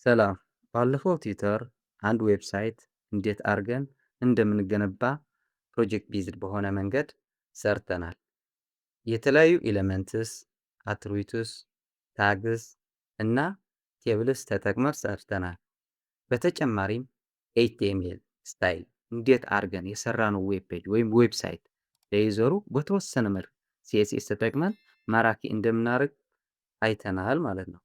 ሰላም። ባለፈው ትዊተር አንድ ዌብሳይት እንዴት አድርገን እንደምንገነባ ፕሮጀክት ቤዝድ በሆነ መንገድ ሰርተናል። የተለያዩ ኤሌመንትስ፣ አትሪቢዩትስ፣ ታግስ እና ቴብልስ ተጠቅመን ሰርተናል። በተጨማሪም ኤችቲኤምኤል ስታይል እንዴት አድርገን የሰራነው ዌብ ፔጅ ወይም ዌብሳይት ለዩዘሩ በተወሰነ መልክ ሲኤስኤስ ተጠቅመን ማራኪ እንደምናደርግ አይተናል ማለት ነው።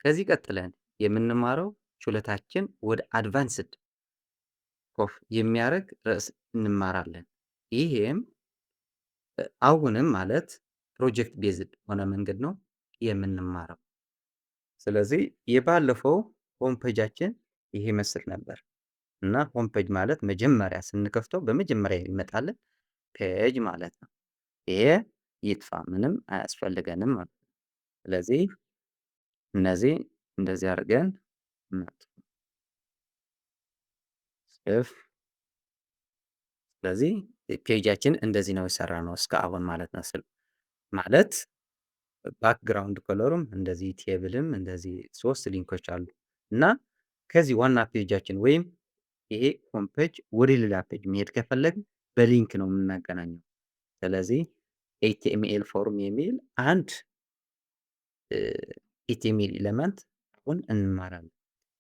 ከዚህ ቀጥለን የምንማረው ችሎታችን ወደ አድቫንስድ ኮፍ የሚያደርግ ርዕስ እንማራለን። ይሄም አሁንም ማለት ፕሮጀክት ቤዝድ ሆነ መንገድ ነው የምንማረው። ስለዚህ የባለፈው ሆም ፔጃችን ይሄ መስል ነበር እና ሆም ፔጅ ማለት መጀመሪያ ስንከፍተው በመጀመሪያ የሚመጣልን ፔጅ ማለት ነው። ይሄ ይጥፋ፣ ምንም አያስፈልገንም ማለት ነው። ስለዚህ እነዚህ እንደዚህ አድርገን ጽፍ። ስለዚህ ፔጃችን እንደዚህ ነው የሰራነው እስካሁን ማለት ነው። ማለት ባክግራውንድ ከለሩም እንደዚህ ቴብልም እንደዚህ 3 ሊንኮች አሉ እና ከዚህ ዋና ፔጃችን ወይም ይሄ ሆም ፔጅ ወደ ሌላ ፔጅ መሄድ ከፈለግን በሊንክ ነው የምናገናኘው። ስለዚህ ኤችቲኤምኤል ፎርም የሚል አንድ ኤችቲኤምኤል ኤሌመንት አሁን እንማራለን።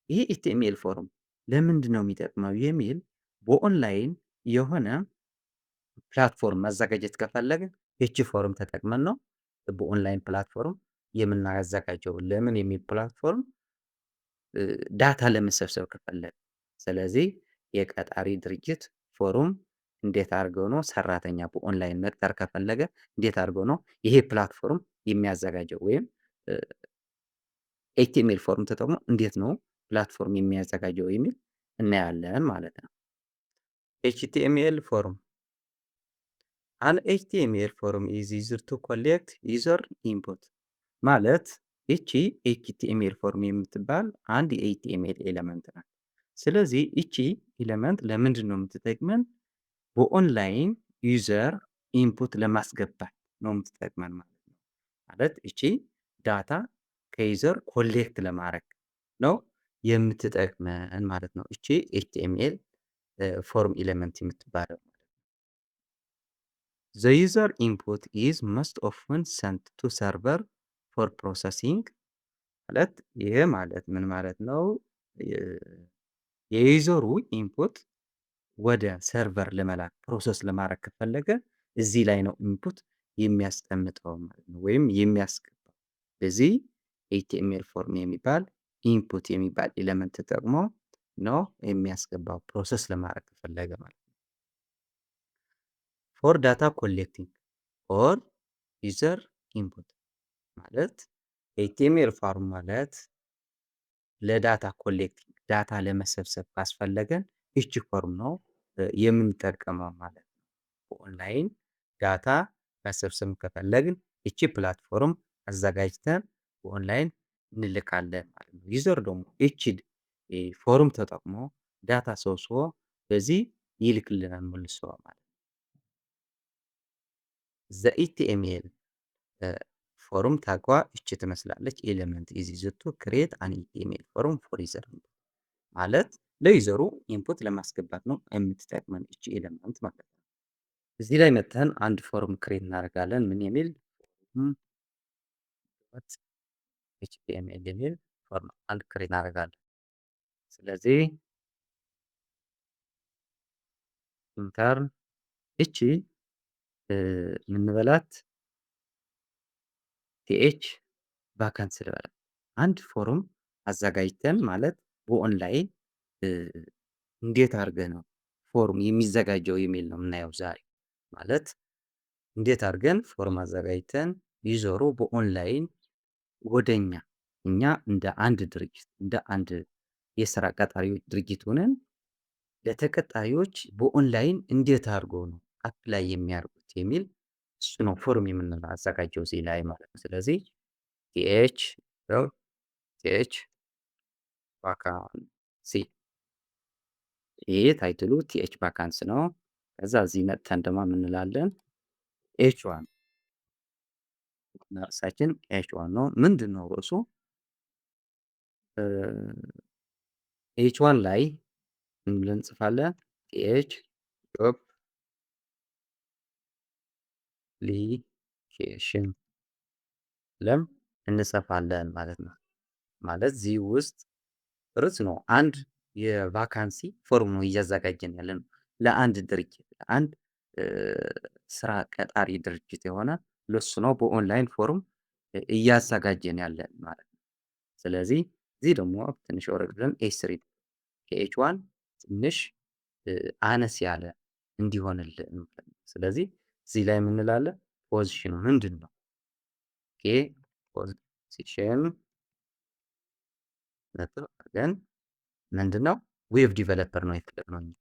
ይሄ ኤችቲኤምኤል ፎርም ለምንድን ነው የሚጠቅመው የሚል በኦንላይን የሆነ ፕላትፎርም ማዘጋጀት ከፈለግን ይቺ ፎርም ተጠቅመን ነው በኦንላይን ፕላትፎርም የምናዘጋጀው። ለምን የሚል ፕላትፎርም ዳታ ለመሰብሰብ ከፈለግን። ስለዚህ የቀጣሪ ድርጅት ፎርም እንዴት አድርገው ነው ሰራተኛ በኦንላይን መቅጠር ከፈለገ እንዴት አድርገው ነው ይሄ ፕላትፎርም የሚያዘጋጀው ወይም ኤችቲኤምኤል ፎርም ተጠቅሞ እንዴት ነው ፕላትፎርም የሚያዘጋጀው የሚል እናያለን ማለት ነው። ኤችቲኤምኤል ፎርም አን ኤችቲኤምኤል ፎርም ኢዝ ዩዝድ ቱ ኮሌክት ዩዘር ኢንፑት ማለት ይቺ ኤችቲኤምኤል ፎርም የምትባል አንድ የኤችቲኤምኤል ኤሌመንት ናት። ስለዚህ ይቺ ኤሌመንት ለምንድን ነው የምትጠቅመን? በኦንላይን ዩዘር ኢንፑት ለማስገባት ነው የምትጠቅመን ማለት ነው። ማለት ይቺ ዳታ ከዩዘር ኮሌክት ለማድረግ ነው የምትጠቅመን ማለት ነው። ይቺ ኤችቲኤምኤል ፎርም ኤሌመንት የምትባለው the user input is most often sent to server for processing ማለት ይሄ ማለት ምን ማለት ነው? የዩዘሩ ኢንፑት ወደ ሰርቨር ለመላክ ፕሮሰስ ለማድረግ ከፈለገ እዚህ ላይ ነው ኢንፑት የሚያስቀምጠው ማለት ነው ወይም የሚያስገባው። በዚህ ኤችቲኤምኤል ፎርም የሚባል ኢንፑት የሚባል ኤሌመንት ተጠቅሞ ነው የሚያስገባው ፕሮሰስ ለማድረግ ከፈለገ ማለት ነው። ፎር ዳታ ኮሌክቲንግ ኦር ዩዘር ኢንፑት ማለት ኤችቲኤምኤል ፎርም ማለት ለዳታ ኮሌክቲንግ ዳታ ለመሰብሰብ ካስፈለገን ይቺ ፎርም ነው የምንጠቀመው ማለት ነው። በኦንላይን ዳታ መሰብሰብ ከፈለግን ይቺ ፕላትፎርም አዘጋጅተን በኦንላይን እንልካለን ማለት ነው። ዩዘር ደግሞ ይቺ ፎርም ተጠቅሞ ዳታ ሰብስቦ በዚህ ይልክልናል መልሶ ማለት ነው። ዘ ኤችቲኤምኤል ፎርም ታጓ እቺ ትመስላለች። ኤሌመንት ኢዝ ዩዝድ ቱ ክሬት አን ኤችቲኤምኤል ፎርም ፎር ዩዘር ማለት ለዩዘሩ ኢንፑት ለማስገባት ነው የምትጠቅመን እቺ ኤሌመንት ማለት ነው። እዚህ ላይ መተን አንድ ፎርም ክሬት እናደርጋለን። ምን የሚል ኤችቲኤምኤል የሚል ፎርም አንድ ክሬት እናደርጋለን። ስለዚህ ኢንተርን እቺ ምንበላት ቲኤች ቫካንስ ልበላት አንድ ፎርም አዘጋጅተን ማለት በኦንላይን እንዴት አድርገን ነው ፎርም የሚዘጋጀው የሚል ነው የምናየው ዛሬ። ማለት እንዴት አድርገን ፎርም አዘጋጅተን ዩዘሩ በኦንላይን ወደኛ እኛ እንደ አንድ ድርጅት እንደ አንድ የስራ ቀጣሪዎች ድርጅት ሆነን ለተቀጣሪዎች በኦንላይን እንዴት አድርጎ ነው አፕላይ የሚያደርጉት የሚል እሱ ነው ፎርም የምንለው አዘጋጀው እዚህ ላይ ማለት ነው። ስለዚህ ቲኤች ቫካንሲ ይሄ ታይትሉ ቲኤች ቫካንስ ነው። ከዛ እዚህ መጥተን ደግሞ ምን እንላለን? ኤች ዋን ርዕሳችን ኤች ዋን ነው። ምንድን ነው ርዕሱ? ኤች ዋን ላይ ምን ብለን እንጽፋለን? ቲኤች ጆብ አፕሊኬሽን ብለን እንጽፋለን ማለት ነው። ማለት እዚህ ውስጥ ርዕስ ነው። አንድ የቫካንሲ ፎርም ነው እያዘጋጀን ያለ ነው ለአንድ ድርጅት ለአንድ እ፣ ስራ ቀጣሪ ድርጅት የሆነ ለሱ ነው በኦንላይን ፎርም እያዘጋጀን ያለን ማለት ነው። ስለዚህ እዚህ ደግሞ ትንሽ ወረድ ብለን ኤች ስሪ ከኤች ዋን ትንሽ አነስ ያለ እንዲሆንልን ማለት ነው። ስለዚህ እዚህ ላይ የምንላለን ፖዚሽኑ ምንድን ነው? ኦኬ ፖዚሽን ነጥብ አድርገን ምንድን ነው ዌብ ዲቨሎፐር ነው የፈለግነው እኛ።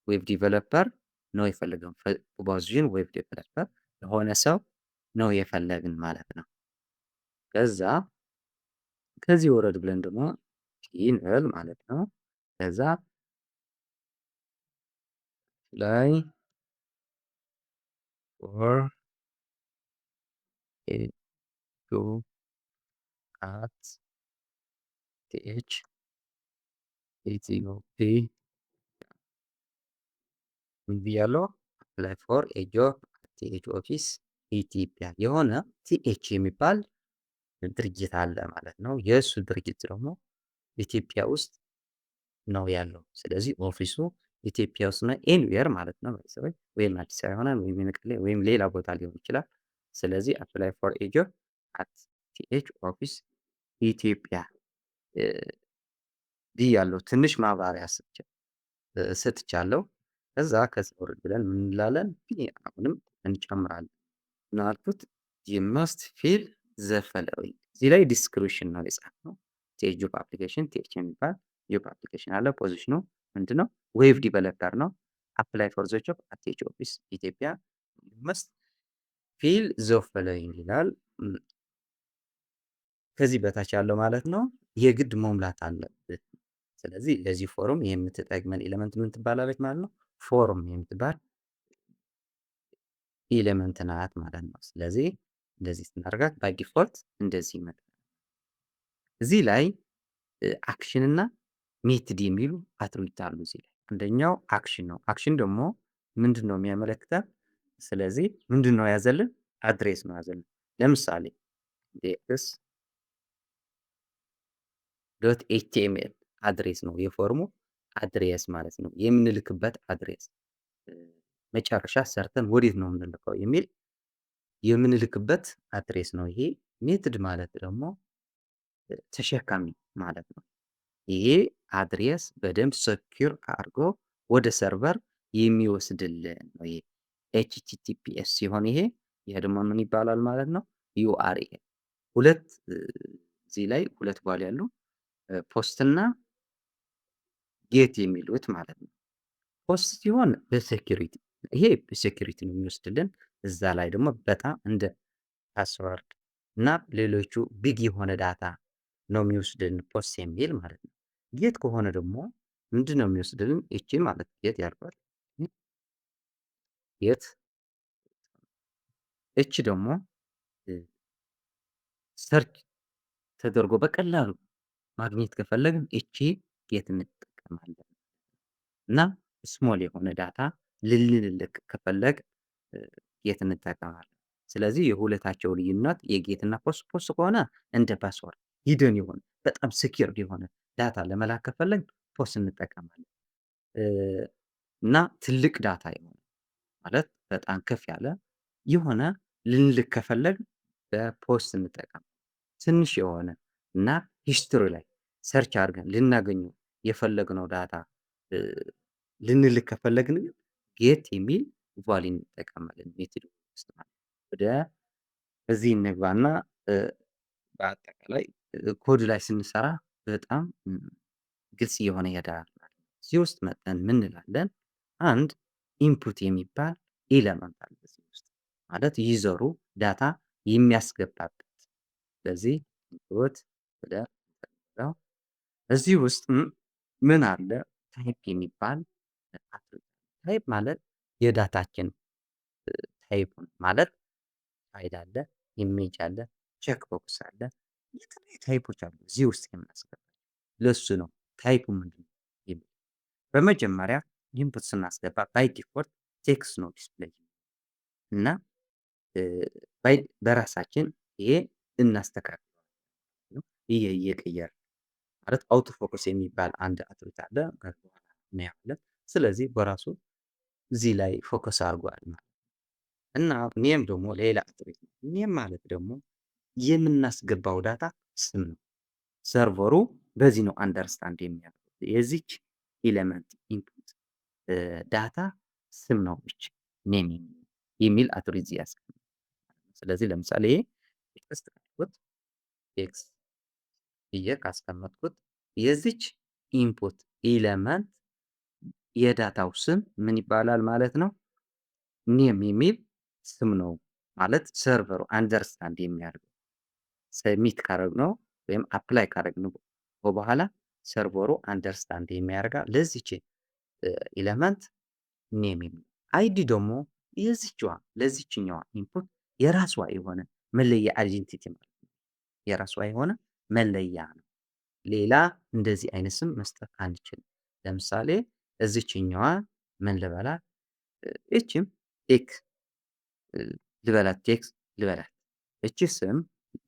ዌብ ዲቨሎፐር ነው የፈለግነው። ፖዚሽን ዌብ ዲቨሎፐር የሆነ ሰው ነው የፈለግን ማለት ነው። ከዛ ከዚህ ወረድ ብለን ደግሞ ኢንል ማለት ነው። ከዛ ላይ ፎር ቱ አት ቲኤች ኢትዮፒ ምን ብያለሁ? አፕላይ ፎር ኤ ጆብ ቲኤች ኦፊስ ኢትዮጵያ የሆነ ቲኤች የሚባል ድርጅት አለ ማለት ነው። የእሱ ድርጅት ደግሞ ኢትዮጵያ ውስጥ ነው ያለው። ስለዚህ ኦፊሱ ኢትዮጵያ ውስጥ ነው ኤኒዌር ማለት ነው። ሰዎች ወይም አዲስ አበባ ይሆናል ወይም መቀሌ ወይም ሌላ ቦታ ሊሆን ይችላል። ስለዚህ አፕላይ ፎር ኤ ጆብ አት ቲኤች ኦፊስ ኢትዮጵያ ብያለሁ። ትንሽ ማብራሪያ ሰጥቻለሁ። ከዛ ከዚህ ወረድ ብለን ምን እንላለን? አሁንም እንጨምራለን። ምን አልኩት? ዩ መስት ፊል ዘ ፎሎዊንግ እዚህ ላይ ዲስክሪፕሽን ነው የጻፍነው። ቲኤች ጆብ አፕሊኬሽን ቲኤች የሚባል ጆብ አፕሊኬሽን አለ። ፖዚሽኑ ምንድነው? ዌብ ዲቨሎፐር ነው። አፕላይ ፎር ዘ ጆብ አት ቲኤች ኦፊስ ኢትዮጵያ ዩ መስት ፊል ዘ ፎሎዊንግ ይላል። ከዚህ በታች ያለው ማለት ነው የግድ መሙላት አለበት። ስለዚህ ለዚህ ፎርም የምትጠቅመን ኤሌመንት ምን ትባላለች ማለት ነው? ፎርም የምትባል ኤሌመንት ናት ማለት ነው። ስለዚህ እንደዚህ ስናደርጋት ባይ ዲፎልት እንደዚህ ይመጣል። እዚህ ላይ አክሽን እና ሜትድ የሚሉ አትሪቢዩት አሉ። እዚህ ላይ አንደኛው አክሽን ነው። አክሽን ደግሞ ምንድን ነው የሚያመለክተን? ስለዚህ ምንድን ነው ያዘልን? አድሬስ ነው ያዘልን። ለምሳሌ ዴክስ ዶት ኤችቲኤምኤል አድሬስ ነው የፎርሙ አድሬስ ማለት ነው። የምንልክበት አድሬስ መጨረሻ ሰርተን ወዴት ነው የምንልከው የሚል የምንልክበት አድሬስ ነው። ይሄ ሜትድ ማለት ደግሞ ተሸካሚ ማለት ነው። ይሄ አድሬስ በደንብ ሰኪር አድርጎ ወደ ሰርቨር የሚወስድልን ነው። ይሄ ኤችቲቲፒኤስ ሲሆን ይሄ ደግሞ ምን ይባላል ማለት ነው? ዩአርኤል ሁለት እዚህ ላይ ሁለት ቫልዩ ያሉ ፖስት እና ጌት የሚሉት ማለት ነው። ፖስት ሲሆን በሴኪሪቲ ይሄ በሴኪሪቲ ነው የሚወስድልን። እዛ ላይ ደግሞ በጣም እንደ ፓስወርድ እና ሌሎቹ ቢግ የሆነ ዳታ ነው የሚወስድልን ፖስት የሚል ማለት ነው። ጌት ከሆነ ደግሞ ምንድን ነው የሚወስድልን? እቺ ማለት ጌት ያልኳት ጌት እቺ ደግሞ ሰርች ተደርጎ በቀላሉ ማግኘት ከፈለግን እቺ ጌት እንጠቀማለን እና ስሞል የሆነ ዳታ ልንልክ ከፈለግ ጌት እንጠቀማለን። ስለዚህ የሁለታቸው ልዩነት የጌት እና ፖስት ፖስት ከሆነ እንደ ፓስወርድ ሂደን የሆነ በጣም ሴኪርድ የሆነ ዳታ ለመላክ ከፈለግ ፖስት እንጠቀማለን። እና ትልቅ ዳታ የሆነ ማለት በጣም ከፍ ያለ የሆነ ልንልክ ከፈለግ በፖስት እንጠቀም። ትንሽ የሆነ እና ሂስትሪ ላይ ሰርች አድርገን ልናገኘው የፈለግነው ዳታ ልንልክ ከፈለግን ግን ጌት የሚል ቫልዩ እንጠቀማለን። ሜትድ ውስጥ ማለት ወደ እዚህ እንግባና በአጠቃላይ ኮድ ላይ ስንሰራ በጣም ግልጽ እየሆነ ይሄዳል። እዚህ ውስጥ መጠን ምን እንላለን? አንድ ኢንፑት የሚባል ኤለመንት አለ እዚህ ውስጥ ማለት ዩዘሩ ዳታ የሚያስገባበት። ስለዚህ ኢንፑት ብለን እዚህ ውስጥ ምን አለ? ታይፕ የሚባል ታይፕ ማለት የዳታችን ታይፕ ማለት ፋይል አለ፣ ኢሜጅ አለ፣ ቼክ ቦክስ አለ፣ ታይፖች አሉ እዚህ ውስጥ የምናስገባቸው። ለሱ ነው ታይፑ ምንድነው የሚል። በመጀመሪያ ኢንፑት ስናስገባ ባይ ዲፎልት ቴክስት ነው ዲስፕሌይ እና በራሳችን ይሄ እናስተካክለዋለን። ይሄ እየቀየርን ማለት አውቶ ፎከስ የሚባል አንድ አትሪት አለ። ከዛ በኋላ እናየዋለን። ስለዚህ በራሱ እዚህ ላይ ፎከስ አድርጓል ማለት ነው። እና ኔም ደግሞ ሌላ አትሪት ነው። ኔም ማለት ደግሞ የምናስገባው ዳታ ስም ነው። ሰርቨሩ በዚህ ነው አንደርስታንድ የሚያደርገው የዚች ኤሌመንት ኢንፑት ዳታ ስም ነው ብቻ ኔም የሚል አትሪት ያስቀምጣል። ስለዚህ ለምሳሌ ቴክስት ካልኩት ቴክስት ብዬ ካስቀመጥኩት የዚች ኢንፑት ኤሌመንት የዳታው ስም ምን ይባላል ማለት ነው? ኔም የሚል ስም ነው ማለት ሰርቨሩ አንደርስታንድ የሚያደርገው ሰሚት ካረግነው ወይም አፕላይ ካረግነው በኋላ ሰርቨሩ አንደርስታንድ የሚያደርጋ ለዚች ኤሌመንት ኔም የሚል አይዲ ደግሞ የዚችዋ ለዚችኛዋ ኢንፑት የራሷ የሆነ መለያ አይዴንቲቲ ማለት ነው። የራሷ የሆነ መለያ ነው። ሌላ እንደዚህ አይነት ስም መስጠት አንችልም። ለምሳሌ እዚችኛዋ ምን ልበላት? እችም ኤክስ ልበላት ቴክስ ልበላት። እቺ ስም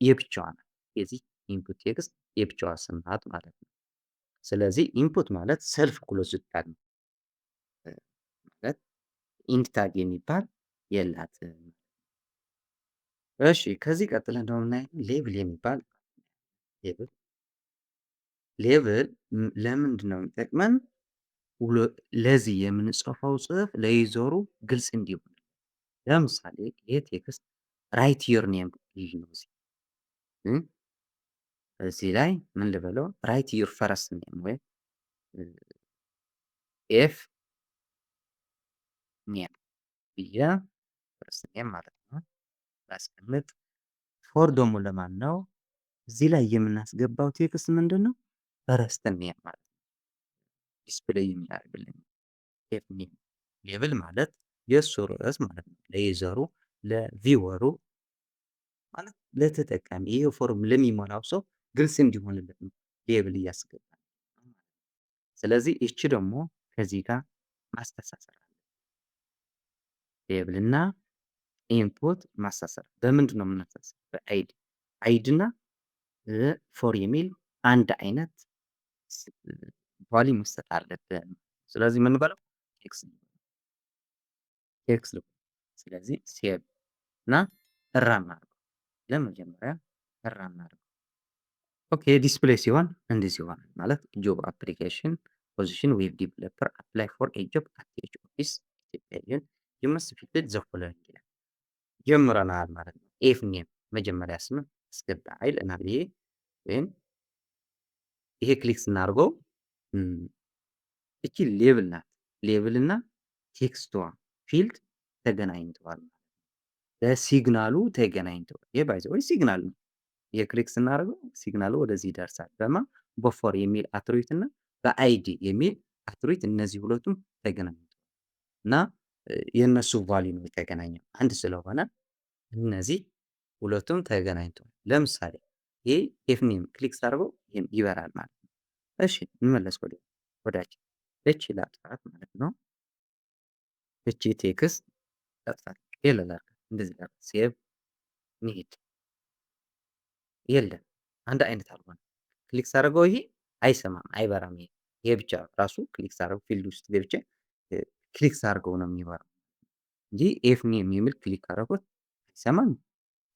የብቻዋ ናት። የዚህ ኢንፑት ቴክስት የብቻዋ ስም ናት ማለት ነው። ስለዚህ ኢንፑት ማለት ሰልፍ ክሎዝድ ታግ ነው ማለት ኢንድ ታግ የሚባል የላትም። እሺ ከዚህ ቀጥለን ደግሞ የምናየው ሌብል የሚባል ሌብል ለምንድን ነው የሚጠቅመን? ለዚህ የምንጽፈው ጽሑፍ ለዩዘሩ ግልጽ እንዲሆን። ለምሳሌ ይሄ ቴክስት ራይት ዩር ኔም ይል ነው። እዚህ ላይ ምን ልበለው? ራይት ዩር ፈረስት ኔም ወይ ኤፍ ኔም ብዬ ፈረስት ኔም ማለት ነው ላስቀምጥ። ፎር ደግሞ ለማን ነው? እዚህ ላይ የምናስገባው ቴክስት ምንድን ነው? ፈረስት ኔም ማለት ነው። ዲስፕሌይ የሚያደርግልን ኤፍ ኔም። ሌብል ማለት የእሱ ርዕስ ማለት ነው። ለዩዘሩ ለቪወሩ ማለት ለተጠቃሚ ይሄ ፎርም ለሚሞላው ሰው ግልጽ እንዲሆንለት ነው ሌብል እያስገባ። ስለዚህ ይቺ ደግሞ ከዚህ ጋር ማስተሳሰር አለ። ሌብል እና ኢንፑት ማስተሳሰር በምንድን ነው የምናስተሳሰር? በአይዲ አይዲ እና ፎር የሚል አንድ አይነት ቫሊ መስጠት አለብን። ስለዚህ ምን በለው ቴክስ ስለዚህ ሴቭ እና ራን አድርገው። ለመጀመሪያ ራን አድርገው። ኦኬ ዲስፕሌይ ሲሆን እንደዚህ ይሆናል ማለት ጆብ አፕሊኬሽን ፖዚሽን ዌብ ዲቨሎፐር አፕላይ ፎር ኤ ጆብ አት ኤች ኦፊስ ኢትዮጵያ ዩ መስት ፊል ዘ ፎሎዊንግ ይላል። ጀምረናል ማለት ነው። ኤፍ ኔም መጀመሪያ ስም አስገባ አይል እና ወይም ይሄ ክሊክ ስናደርገው እቺ ሌብል ናት። ሌብል እና ቴክስቷ ፊልድ ተገናኝተዋል። በሲግናሉ ተገናኝተዋል። ይሄ ባይ ዘ ወይ ሲግናል ነው። የክሊክ ስናደርገው ሲግናሉ ወደዚህ ይደርሳል። በማ በፎር የሚል አትሪት እና በአይዲ የሚል አትሪት እነዚህ ሁለቱም ተገናኝተዋል እና የእነሱ ቫልዩ ነው የተገናኘው አንድ ስለሆነ እነዚህ ሁለቱም ተገናኝተዋል። ለምሳሌ ይሄ ኤፍ ኔም ክሊክ ሳደርገው ይበራል ማለት ነው። እሺ እንመለስ ወዳችን እቺ ላጥፋት ማለት ነው። እቺ ቴክስት ላጥፋት ይላል እንደዚህ ጋር ሴቭ እንሂድ። የለም አንድ አይነት አልሆነ። ክሊክ ሳደርገው ይሄ አይሰማም አይበራም። ይሄ ብቻ ራሱ ክሊክ ሳደርገው ፊልድ ውስጥ ገብቼ ክሊክ ሳደርገው ነው የሚበራው እንጂ ኤፍ ኔም የሚል ክሊክ አደረኩት አይሰማም።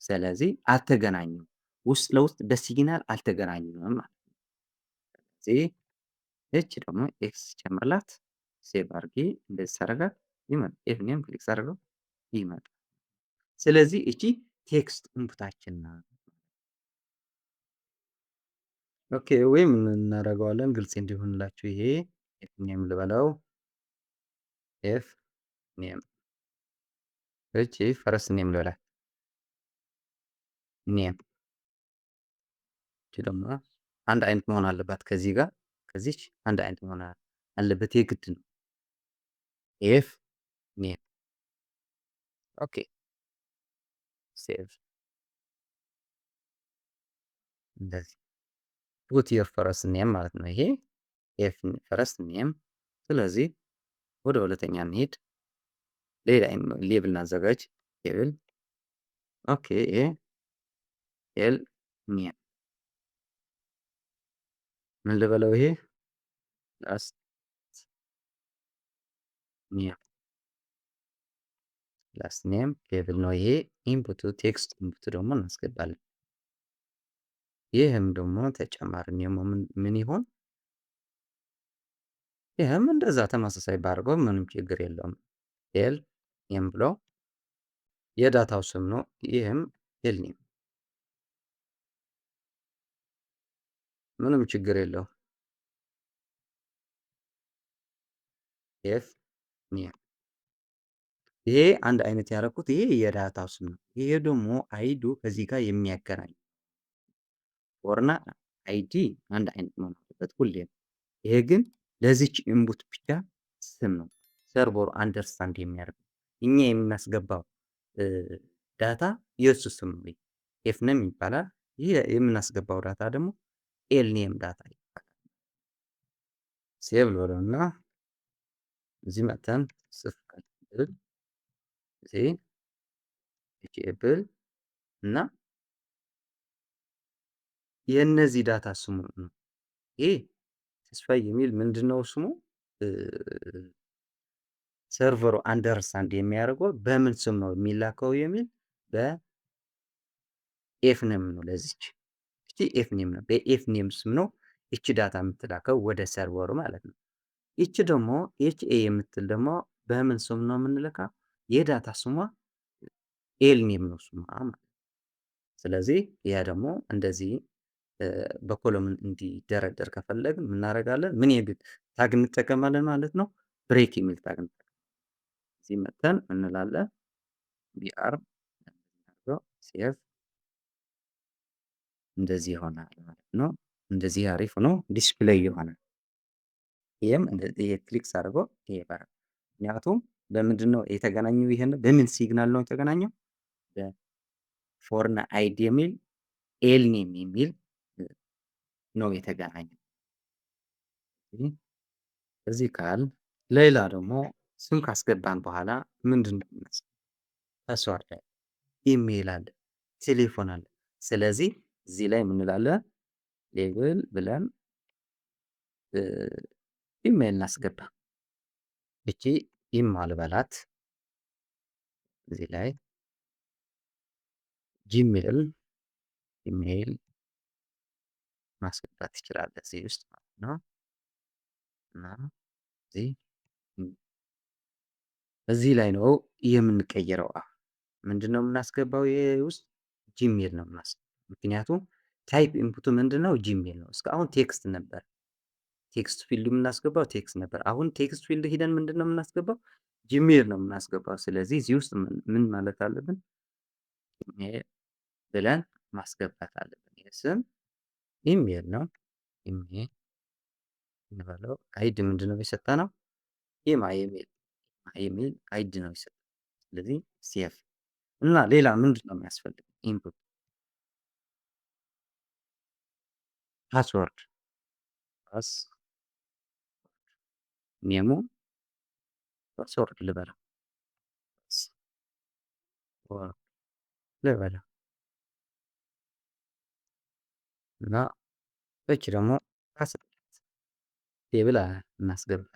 ስለዚህ አልተገናኙም። ውስጥ ለውስጥ በሲግናል አልተገናኙም ማለት ነው። ስለዚህ እቺ ደግሞ ኤክስ ጨምርላት ሴቭ አድርጌ እንደዚህ ሳደርጋት ይመጣል። ኤፍ ኔም ክሊክ ሳደርገው ይመጣል። ስለዚህ እቺ ቴክስት ኢንፑታችን ናት። ኦኬ ወይም እናደርገዋለን ግልጽ እንዲሆንላችሁ ይሄ ኤፍ ኔም ልበለው ኤፍ ኔም እቺ ፈረስት ኔም ልበላት ኔም እቺ ደግሞ አንድ አይነት መሆን አለባት ከዚህ ጋር ከዚች አንድ አይነት መሆን አለበት የግድ ነው። ኤፍ ኔም ኦኬ ሴቭ እንደዚህ ፑት ዮር ፈረስት ኔም ማለት ነው። ይሄ ፈረስት ኔም። ስለዚህ ወደ ሁለተኛ እንሂድ። ሌላ ሌብል እናዘጋጅ። ሌብል ኦኬ። ይሄ ኤል ኔም ምን ልበለው? ይሄ ላስት ኔም ላስት ኔም ሌብል ነው። ይሄ ኢንፑቱ ቴክስት ኢንፑቱ ደግሞ እናስገባለን። ይህም ደግሞ ተጨማሪ ኔሙ ምን ይሆን? ይህም እንደዛ ተመሳሳይ ባድርገው ምንም ችግር የለውም። ኤል ኔም ብሎ የዳታው ስም ነው። ይህም ኤል ኔም ምንም ችግር የለው። ኤፍ ኔም ይሄ አንድ አይነት ያደረኩት ይሄ የዳታው ስም ነው። ይሄ ደግሞ አይዱ ከዚህ ጋር የሚያገናኝ ወርና አይዲ አንድ አይነት መሆን አለበት ሁሌም። ይሄ ግን ለዚች ኢንፑት ብቻ ስም ነው። ሰርቨሩ አንደርስታንድ የሚያደርገው እኛ የምናስገባው ዳታ የእሱ ስም ነው። ኤፍ ኔም ይባላል። ይሄ የምናስገባው ዳታ ደግሞ ኤል ኔም ዳታ ይባላል። ሴቭ ልበለውና እዚህ መተን ጽፈን እዚህ ኤብል እና የእነዚህ ዳታ ስሙ ነው። ይሄ ተስፋዬ የሚል ምንድነው ስሙ? ሰርቨሩ አንደርስታንድ የሚያደርገው በምን ስም ነው የሚላከው የሚል በኤፍ ኔም ነው። ለዚች እቺ ኤፍ ኔም ነው። በኤፍ ኔም ስም ነው እቺ ዳታ የምትላከው ወደ ሰርቨሩ ማለት ነው። ይቺ ደግሞ ኤች ኤ የምትል ደግሞ በምን ስም ነው የምንልካ? የዳታ ስሟ ኤል ኔም ነው ስሟ ማለት ነው። ስለዚህ ያ ደግሞ እንደዚህ በኮሎምን እንዲደረደር ከፈለግን ምን እናደርጋለን? ምን የሚል ታግ እንጠቀማለን ማለት ነው? ብሬክ የሚል ታግ እንጠቀማለን። እዚህ መተን እንላለን ቢአር ሴፍ እንደዚህ ይሆናል ማለት ነው። እንደዚህ አሪፍ ነው ዲስፕሌይ ይሆናል። ይሄም እንደዚህ ክሊክስ አድርጎ ይሄ ባረክ። ምክንያቱም በምንድን ነው የተገናኘው? ይሄን በምን ሲግናል ነው የተገናኘው? በፎርና አይዲ የሚል ኤል ኔም የሚል ነው የተገናኘው። እዚህ ካል ሌላ ደግሞ ስም ካስገባን በኋላ ምንድን ነው ፓስዋርድ አለ፣ ኢሜይል አለ፣ ቴሌፎን አለ። ስለዚህ እዚህ ላይ የምንላለን ሌብል ብለን ኢሜይል እናስገባ። እቺ ኢሜይል በላት እዚህ ላይ ጂሜል ኢሜይል ማስገባት ትችላለህ እዚህ ውስጥ ማለት ነው። እና እዚህ ላይ ነው የምንቀይረው። ምንድነው የምናስገባው? ይሄ ውስጥ ጂሜል ነው የምናስገባው። ምክንያቱም ታይፕ ኢንፑቱ ምንድነው? ጂሜል ነው። እስካሁን ቴክስት ነበር። ቴክስት ፊልድ የምናስገባው ቴክስት ነበር። አሁን ቴክስት ፊልድ ሂደን ምንድነው የምናስገባው? ጂሜል ነው የምናስገባው። ስለዚህ እዚህ ውስጥ ምን ማለት አለብን? ኢሜል ብለን ማስገባት አለብን። ይህ ስም ኢሜል ነው። ኢሜል እንበለው። አይዲ ምንድነው የሰጠነው? ኢሜል አይዲ ነው የሰጠነው። ስለዚህ ሴፍ እና ሌላ ምንድነው የሚያስፈልግ? ኢንፑት ፓስወርድ ኔሙ ፓስወርድ ልበለው ልበለው እና እቺ ደግሞ ቴብል እናስገባለን።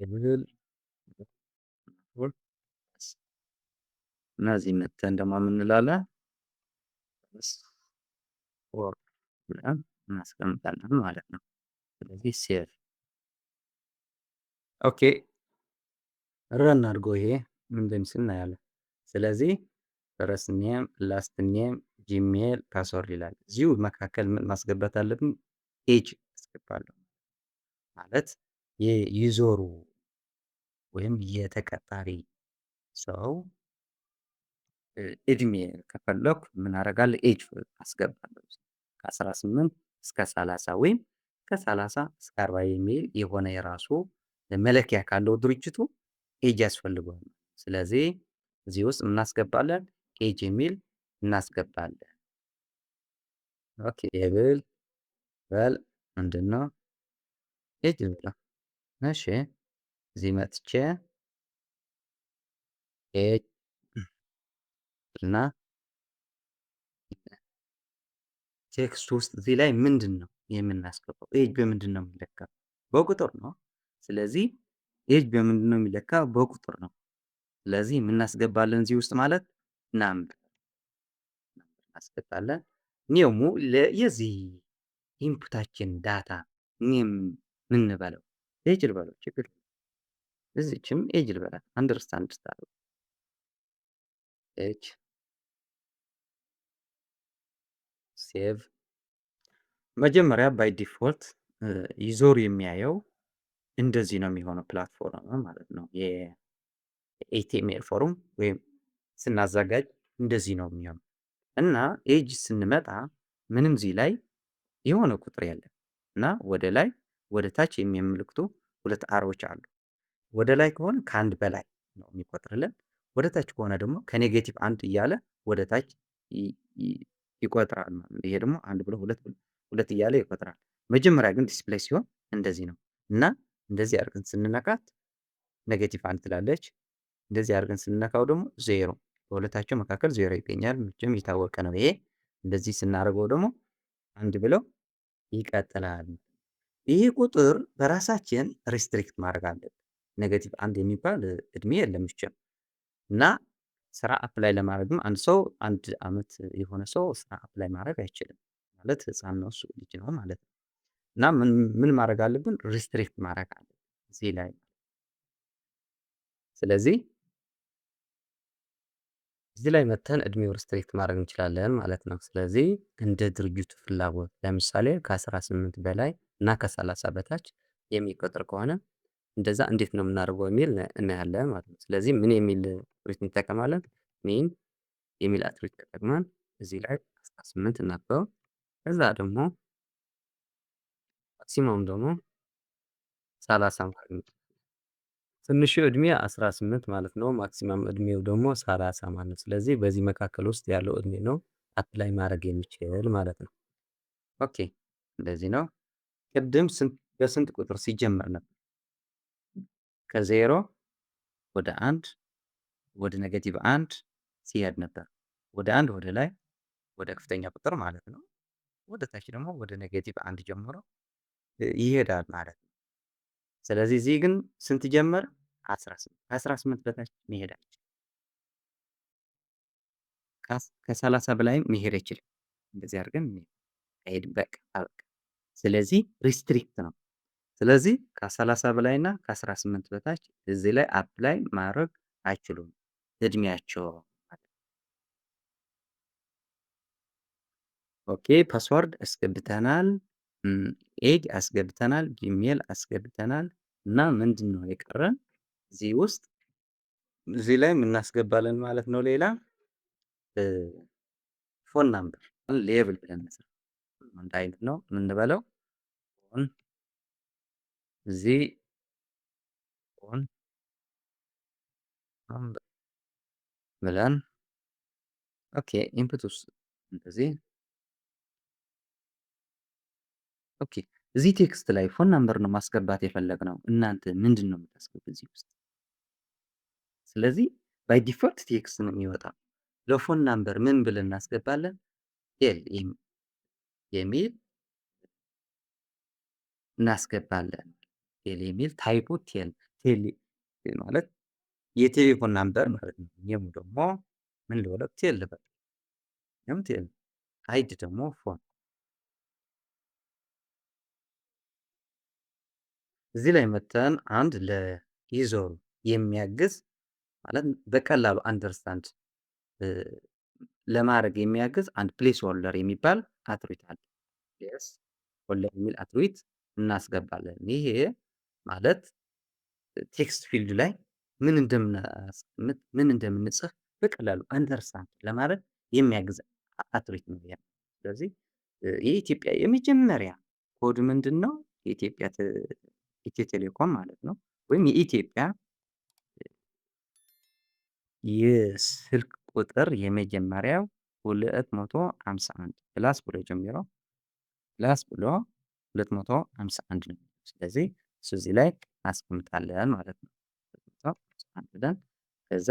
ቴብል እና እዚህ መተን ደግሞ ምን እንላለን? ወርድ ብለን እናስቀምጣለን ማለት ነው። ስለዚህ ሴቭ ኦኬ ረን አድርጎ ይሄ ምን እንደሚመስል እናያለን። ስለዚህ ፈረስት ኔም፣ ላስት ኔም፣ ጂሜል፣ ፓስወርድ ይላል። እዚሁ መካከል ምን ማስገባት አለብን? ኤጅ አስገባለሁ ማለት የዩዘሩ ወይም የተቀጣሪ ሰው እድሜ ከፈለኩ ምን አደርጋለሁ? ኤጅ አስገባለሁ። ከ18 እስከ 30 ወይም ከ30 እስከ 40 የሚል የሆነ የራሱ መለኪያ ካለው ድርጅቱ ኤጅ ያስፈልገዋል። ስለዚህ እዚህ ውስጥ እናስገባለን ኤጅ የሚል እናስገባለን። ኦኬ ሌብል በል ምንድነው ኤጅ ልበለው። እሺ እዚህ መጥቼ ኤጅ እና ቴክስት ውስጥ እዚህ ላይ ምንድነው የምናስገባው? ኤጅ በምንድነው የሚለካው? በቁጥር ነው። ስለዚህ ኤጅ በምንድነው የሚለካው? በቁጥር ነው። ስለዚህ የምናስገባለን እዚህ ውስጥ ማለት ናምበር እናስገባለን። ኔሙ የዚህ ኢንፑታችን ዳታ ኔም ምን እንበለው? ኤጅ ልበለው ችግር የለውም። እዚችም ኤጅ ልበላት አንደርስታንድ ስታደርጉ ኤጅ ሴቭ መጀመሪያ ባይ ዲፎልት ይዞር የሚያየው እንደዚህ ነው የሚሆነው ፕላትፎርም ማለት ነው። የኤችቲኤምኤል ፎርም ወይም ስናዘጋጅ እንደዚህ ነው የሚሆነው እና ኤጅ ስንመጣ ምንም እዚህ ላይ የሆነ ቁጥር የለም እና ወደ ላይ ወደ ታች የሚያመለክቱ ሁለት አሮዎች አሉ። ወደ ላይ ከሆነ ከአንድ በላይ ነው የሚቆጥርልን። ወደ ታች ከሆነ ደግሞ ከኔጌቲቭ አንድ እያለ ወደ ታች ይቆጥራል ማለት ነው። ይሄ ደግሞ አንድ ብሎ ሁለት እያለ ይቆጥራል። መጀመሪያ ግን ዲስፕሌይ ሲሆን እንደዚህ ነው እና እንደዚህ አድርገን ስንነካት ኔጌቲቭ አንድ ትላለች። እንደዚህ አድርገን ስንነካው ደግሞ ዜሮ፣ በሁለታቸው መካከል ዜሮ ይገኛል። መቼም የታወቀ ነው ይሄ። እንደዚህ ስናደርገው ደግሞ አንድ ብለው ይቀጥላል። ይህ ቁጥር በራሳችን ሪስትሪክት ማድረግ አለብን። ኔጌቲቭ አንድ የሚባል እድሜ የለም መቼም እና ስራ አፕላይ ለማድረግም አንድ ሰው አንድ አመት የሆነ ሰው ስራ አፕላይ ማድረግ አይችልም ማለት ህፃን ነው እሱ ልጅ ነው ማለት ነው። እና ምን ማድረግ አለብን? ሪስትሪክት ማድረግ አለብን እዚህ ላይ። ስለዚህ እዚህ ላይ መተን እድሜው ሪስትሪክት ማድረግ እንችላለን ማለት ነው። ስለዚህ እንደ ድርጅቱ ፍላጎት ለምሳሌ ከ18 በላይ እና ከ30 በታች የሚቆጥር ከሆነ እንደዛ እንዴት ነው የምናደርገው የሚል እናያለን ማለት ነው። ስለዚህ ምን የሚል አትሪት እንጠቀማለን? ሚን የሚል አትሪት ተጠቅመን እዚህ ላይ 18 እናድርገው። ከዛ ደግሞ ማክሲመም ደግሞ 30 ማለት ነው። ትንሹ እድሜ 18 ማለት ነው። ማክሲመም እድሜው ደግሞ 30 ማለት ነው። ስለዚህ በዚህ መካከል ውስጥ ያለው እድሜ ነው አፕላይ ማድረግ የሚችል ማለት ነው። ኦኬ እንደዚህ ነው። ቅድም በስንት ቁጥር ሲጀመር ነበር? ከዜሮ ወደ አንድ ወደ ኔጌቲቭ አንድ ሲሄድ ነበር። ወደ አንድ ወደ ላይ ወደ ከፍተኛ ቁጥር ማለት ነው። ወደ ታች ደግሞ ወደ ኔጌቲቭ አንድ ጀምሮ ይሄዳል ማለት ነው። ስለዚህ እዚህ ግን ስንት ጀመረ? 18 ከ18 በታች መሄድ አይችልም። ከ30 በላይም መሄድ አይችልም። እንደዚህ አድርገን አይሄድም። በቃ አበቃ። ስለዚህ ሪስትሪክት ነው። ስለዚህ ከ30 በላይ እና ከ18 በታች እዚህ ላይ አፕላይ ማድረግ አይችሉም እድሜያቸው። ኦኬ ፓስወርድ አስገብተናል፣ ኤጅ አስገብተናል፣ ጂሜል አስገብተናል እና ምንድን ነው የቀረን እዚህ ውስጥ? እዚህ ላይ የምናስገባለን ማለት ነው። ሌላ ፎን ናምበር ሌብል ብለን አንድ አይነት ነው የምንበለው። ፎን እዚህ ፎን ናምበር ብለን ኦኬ ኢንፑት ውስጥ እንደዚህ ኦኬ እዚህ ቴክስት ላይ ፎን ናምበር ነው ማስገባት የፈለግነው። እናንተ ምንድን ነው የምታስገቡት እዚህ ውስጥ? ስለዚህ ባይ ዲፎልት ቴክስት ነው የሚወጣው። ለፎን ናምበር ምን ብለን እናስገባለን? ቴል የሚል እናስገባለን። ቴል የሚል ታይፑ ቴል ማለት የቴሌፎን ናምበር ማለት ነው። ይሄም ደግሞ ምን ልበለው? ቴል ልበል። ይሄም ቴል አይዲ ደግሞ ፎን። እዚህ ላይ መተን አንድ ለዩዘሩ የሚያግዝ ማለት በቀላሉ አንደርስታንድ ለማድረግ የሚያግዝ አንድ ፕሌስ ሆልደር የሚባል አትሪት አለ። ፕሌስ ሆልደር የሚል አትሪት እናስገባለን። ይሄ ማለት ቴክስት ፊልድ ላይ ምን እንደምናስቀምጥ ምን እንደምንጽፍ በቀላሉ አንደርስታንድ ለማድረግ የሚያግዝ አትሪት ነው። ስለዚህ የኢትዮጵያ የመጀመሪያ ኮድ ምንድን ነው? የኢትዮጵያ ኢትዮ ቴሌኮም ማለት ነው። ወይም የኢትዮጵያ የስልክ ቁጥር የመጀመሪያው 251 ፕላስ ብሎ ጀምሮ ፕላስ ብሎ 251 ነው። ስለዚህ እሱ እዚህ ላይ እናስቀምጣለን ማለት ነው። 251 ብለን ከዛ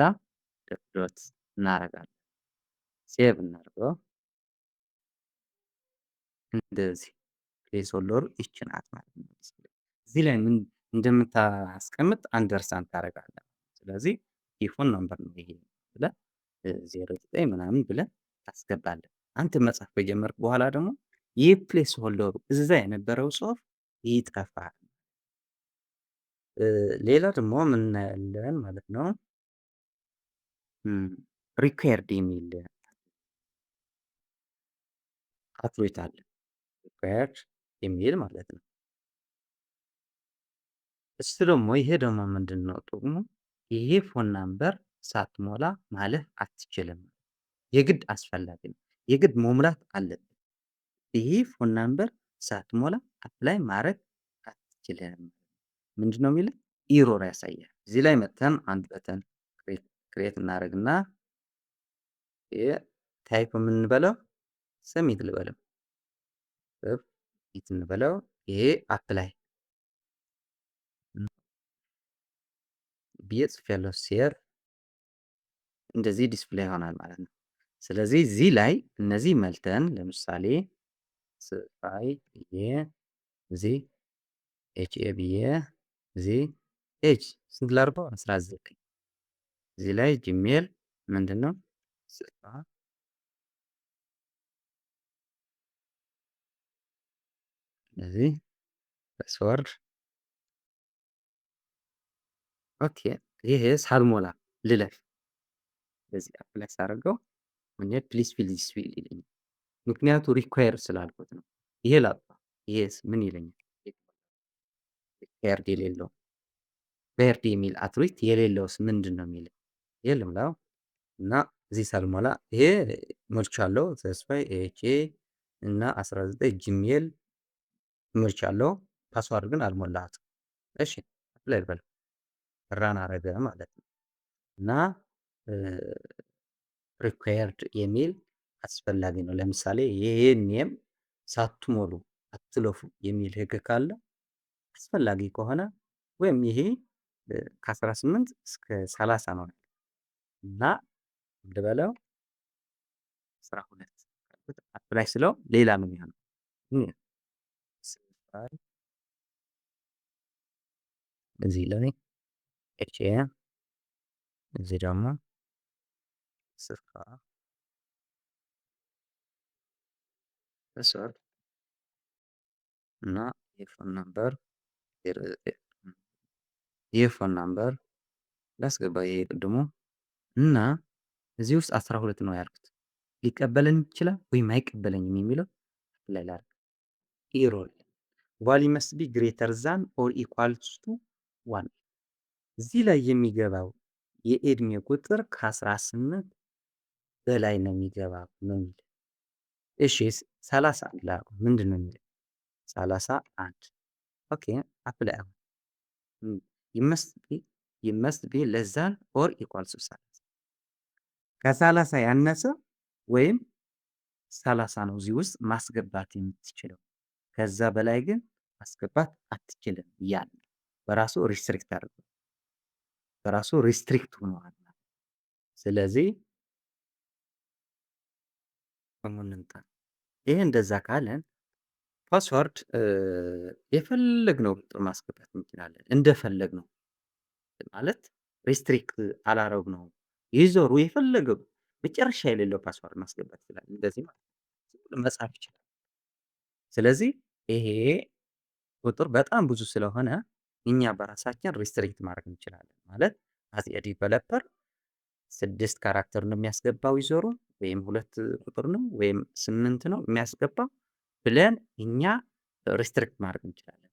ዶት እናደርጋለን። ሴቭ እናድርገው። እንደዚህ ፕሌስ ሆልደሩ ይቺ ናት ማለት ነው። እዚህ ላይ ምን እንደምታስቀምጥ አንደርስታንድ ታደርጋለህ። ስለዚህ የፎን ነምበር ነው ይሄ ብለህ 09 ምናምን ብለህ ታስገባለህ። አንተ መጻፍ ከጀመርክ በኋላ ደግሞ ይህ ፕሌስ ሆልደሩ እዛ የነበረው ጽሁፍ ይጠፋል። ሌላ ደግሞ ምን እናያለን ማለት ነው? ሪኳየርድ የሚል አትሮይት አለ። ሪኳየርድ የሚል ማለት ነው። እሱ ደግሞ ይሄ ደግሞ ምንድን ነው ጥቅሙ? ይሄ ፎን ናምበር ሳትሞላ ማለፍ አትችልም። የግድ አስፈላጊ ነው። የግድ መሙላት አለብን። ይሄ ፎን ናምበር ሳትሞላ አፕላይ ማድረግ አትችልም። ምንድን ነው የሚለው? ኢሮር ያሳያል። እዚህ ላይ መጥተን አንድ በተን ክሬት እናደርግና ታይፕ የምንበለው ሰሚት ልበለው ሰሚት እንበለው። ይሄ አፕላይ ብዬ ጽፌያለሁ። ሴር እንደዚህ ዲስፕሌይ ይሆናል ማለት ነው። ስለዚህ እዚህ ላይ እነዚህ መልተን ለምሳሌ ስፋይ ብዬ እዚህ ኤችኤ ብዬ እዚህ ኤች ስንት ላድርገው? 19 እዚህ ላይ ጂሜል ምንድን ነው ስፋ እዚህ ፓስወርድ ኦኬ። ይሄ ሳልሞላ ልለፍ። በዚህ አፕላይ ሳደርገው ምን ፕሊዝ ፊል ዲስ ፊልድ ይለኛል። ምክንያቱ ሪኳየር ስላልኩት ነው። ይሄ ላጥፋ። ይሄስ ምን ይለኛል? ሪኳየርድ የሌለው ቤርድ የሚል አትሪት የሌለውስ ምንድን ነው የሚል ይሄ ልምላው እና እዚህ ሳልሞላ ይሄ ሞልቻለሁ። ተስፋዬ ኤች እና 19 ጂሜል ሞልቻለሁ። ፓስዋርድ ግን አልሞላሁትም። እሺ አፕላይ ልበል። ራን አረገ ማለት ነው። እና ሪኳየርድ የሚል አስፈላጊ ነው። ለምሳሌ ይሄን ኔም ሳትሞሉ አትለፉ የሚል ህግ ካለ አስፈላጊ ከሆነ ወይም ይሄ ከ18 እስከ 30 ነው እና ልበለው 12 አፕላይ ስለው ሌላ ነው የሚሆነው። እዚህ ላይ ኤች እዚህ ደግሞ ስልካ ፓስወርድ እና የፎን ነምበር የፎን ነምበር ላስገባ። ይሄ ቅድሙ እና እዚህ ውስጥ 12 ነው ያልኩት። ሊቀበለኝ ይችላል ወይም አይቀበለኝም የሚለው ላይ ላድርግ። ኢሮል ቫሊ መስት ቢ ግሬተር ዛን ኦር ኢኳልስ ቱ 1 እዚህ ላይ የሚገባው የእድሜ ቁጥር ከ18 በላይ ነው የሚገባው ነው የሚል። እሺ 31 ላድርገው። ምንድን ነው የሚለው? 31 ኦኬ አፕላይ አሁን ይመስት ቢ ለስ ዛን ኦር ኢኳልስ ቱ 30 ከ30 ያነሰ ወይም 30 ነው እዚህ ውስጥ ማስገባት የምትችለው። ከዛ በላይ ግን ማስገባት አትችልም። ያን በራሱ ሪስትሪክት አድርጎ በራሱ ሪስትሪክት ሆኗል። ስለዚህ እንምጣ። ይሄ እንደዛ ካለን ፓስወርድ የፈለግነው ቁጥር ማስገባት እንችላለን። እንደፈለግነው ማለት ሪስትሪክት አላረግነውም። ዩዘሩ የፈለገው መጨረሻ የሌለው ፓስወርድ ማስገባት ይችላል። እንደዚህ ማለት መጻፍ ይችላል። ስለዚህ ይሄ ቁጥር በጣም ብዙ ስለሆነ እኛ በራሳችን ሪስትሪክት ማድረግ እንችላለን። ማለት አዝ ኤ ዲቨሎፐር 6 ካራክተር ነው የሚያስገባው ዩዘሩ ወይም 2 ቁጥር ነው ወይም 8 ነው የሚያስገባው ብለን እኛ ሪስትሪክት ማድረግ እንችላለን።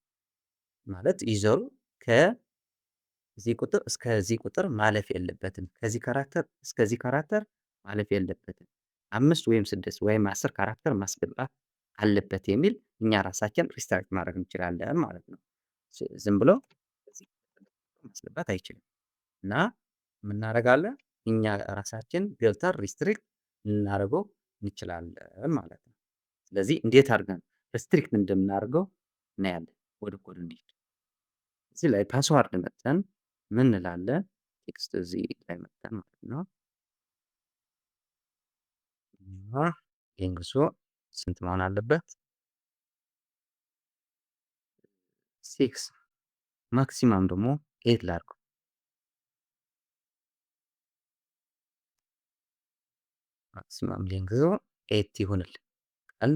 ማለት ዩዘሩ ከዚህ ቁጥር እስከዚህ ቁጥር ማለፍ የለበትም፣ ከዚህ ካራክተር እስከዚህ ካራክተር ማለፍ የለበትም፣ 5 ወይም 6 ወይም 10 ካራክተር ማስገባት አለበት የሚል እኛ ራሳችን ሪስትሪክት ማድረግ እንችላለን ማለት ነው። ዝም ብሎ ማስገባት አይችልም እና ምናደርጋለን እኛ ራሳችን ገብተን ሪስትሪክት ልናደርገው እንችላለን ማለት ነው። ስለዚህ እንዴት አድርገን ሪስትሪክት እንደምናደርገው እናያለን። ወደ ኮድ እንሂድ። እዚህ ላይ ፓስዋርድ መተን ምን እንላለን? ቴክስት እዚህ ላይ መተን ማለት ነው እና ሌንግዙ ስንት መሆን አለበት? 6 ማክሲማም ደግሞ 8 ላድርገው። ማክሲማም ሌንግዙ 8 ይሁንልን። ቀን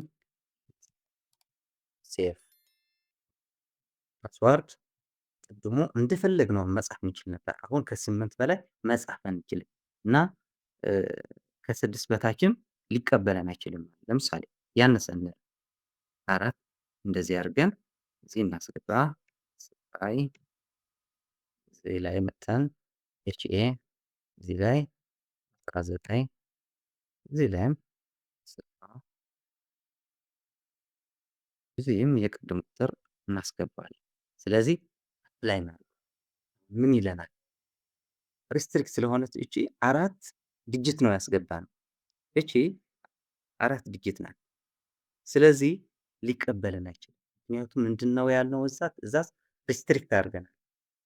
ሴቭ ፓስዋርድ ቅድሙ እንደፈለግነው መጻፍ እንችል ነበር። አሁን ከ8 በላይ መጻፍ አንችልም እና ከ6 በታችም ሊቀበለን አይችልም። ለምሳሌ ያነሰ እንበል 4 እንደዚህ አድርገን እዚህ እናስገባ። ስፓይ እዚህ ላይ መተን ኤችኤ እዚህ ላይ 19 እዚህ ላይም እዚህም የቅድም ቁጥር እናስገባለን። ስለዚህ አፕላይ እናድርግ። ምን ይለናል? ሪስትሪክት ስለሆነች እቺ 4 ዲጂት ነው ያስገባነው። እቺ 4 ዲጂት ናት። ስለዚህ ሊቀበለን አይችልም። ምክንያቱም ምንድነው ያልነው እዛዝ ሪስትሪክት አድርገናል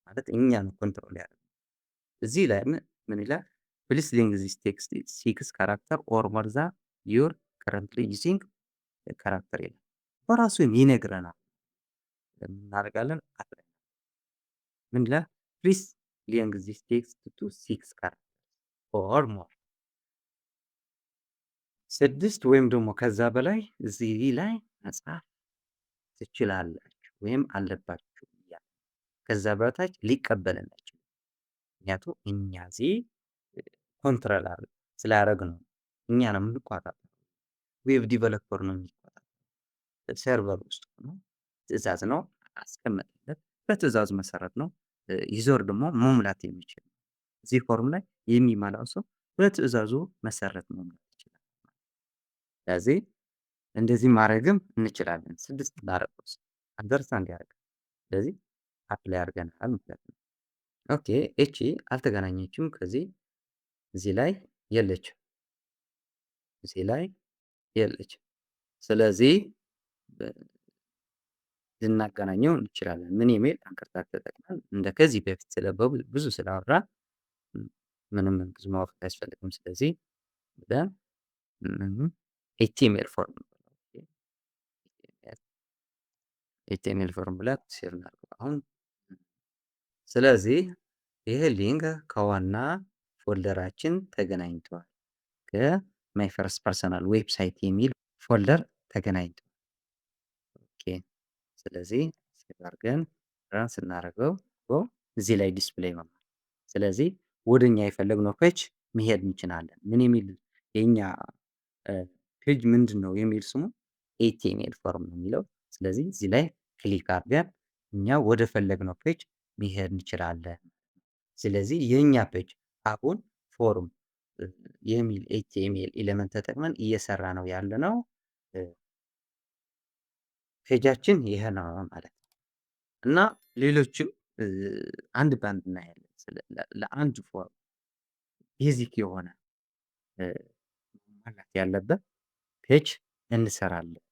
ማለት እኛ ነው ኮንትሮል ያደረግነው። እዚህ ላይ ምን ይላል? ፕሊስ ሊንክ ዚስ ቴክስት 6 ካራክተር ኦር ሞር ዛን ዩር ከረንትሊ ዩዚንግ ካራክተር ይላል። በራሱ ይነግረናል። እናደርጋለን አፕላይ ምን ይላል? ፕሊስ ሊንክ ዚስ ቴክስት ቱ 6 ካራክተር ኦር ሞር 6 ወይም ደግሞ ከዛ በላይ እዚህ ላይ መጻፍ ትችላላችሁ ወይም አለባችሁ እያለ ከዛ በታች ሊቀበለን አይችልም። ምክንያቱም እኛ እዚህ ኮንትሮል ስላደረግነው እኛ ነው የምንቆጣጠረው። ዌብ ዲቨሎፐር ነው የሚቆጣጠረው። ሰርቨር ውስጥ ሆኖ ትዕዛዝ ነው አስቀመጥለት። በትዕዛዙ መሰረት ነው ዩዘር ደግሞ መሙላት የሚችል እዚህ ፎርም ላይ የሚመላው ሰው በትዕዛዙ መሰረት መሙላት ይችላል። ስለዚህ እንደዚህ ማድረግም እንችላለን። 6 ላደረገው አንደርስታንድ ያደርጋል። ስለዚህ አፕላይ አድርገናል ማለት ነው። ኦኬ እቺ አልተገናኘችም ከዚህ እዚህ ላይ የለችም። እዚህ ላይ የለችም። ስለዚህ ልናገናኘው እንችላለን። ምን ኢሜል አንከርታክ ተጠቅመን እንደ ከዚህ በፊት ብዙ ስላወራን ምንም ብዙ ማወቅ አያስፈልግም። ስለዚህ ብለን ኤችቲኤምኤል ፎርም ኤችቲኤምኤል ፎርም ብለን ሴቭ እናድርገው አሁን። ስለዚህ ይሄ ሊንክ ከዋና ፎልደራችን ተገናኝቷል። ከማይ ፈርስት ፐርሰናል ዌብሳይት የሚል ፎልደር ተገናኝቷል። ኦኬ ስለዚህ ሴቭ አድርገን ራን ስናደርገው እዚህ ላይ ዲስፕሌይ ይሆናል። ስለዚህ ወደኛ የፈለግነው ፔጅ መሄድ እንችላለን። ምን የሚል የኛ ፔጅ ምንድነው የሚል ስሙ ኤችቲኤምኤል ፎርም ነው የሚለው። ስለዚህ እዚህ ላይ ክሊክ አድርገን እኛ ወደ ፈለግነው ፔጅ መሄድ እንችላለን። ስለዚህ የኛ ፔጅ አሁን ፎርም የሚል ኤችቲኤምኤል ኤሌመንት ተጠቅመን እየሰራ ነው ያለነው ፔጃችን ይሄ ነው ማለት ነው። እና ሌሎችም አንድ ባንድ እናያለን። ለአንድ ፎርም ቤዚክ የሆነ ማለት ያለበት ፔጅ እንሰራለን።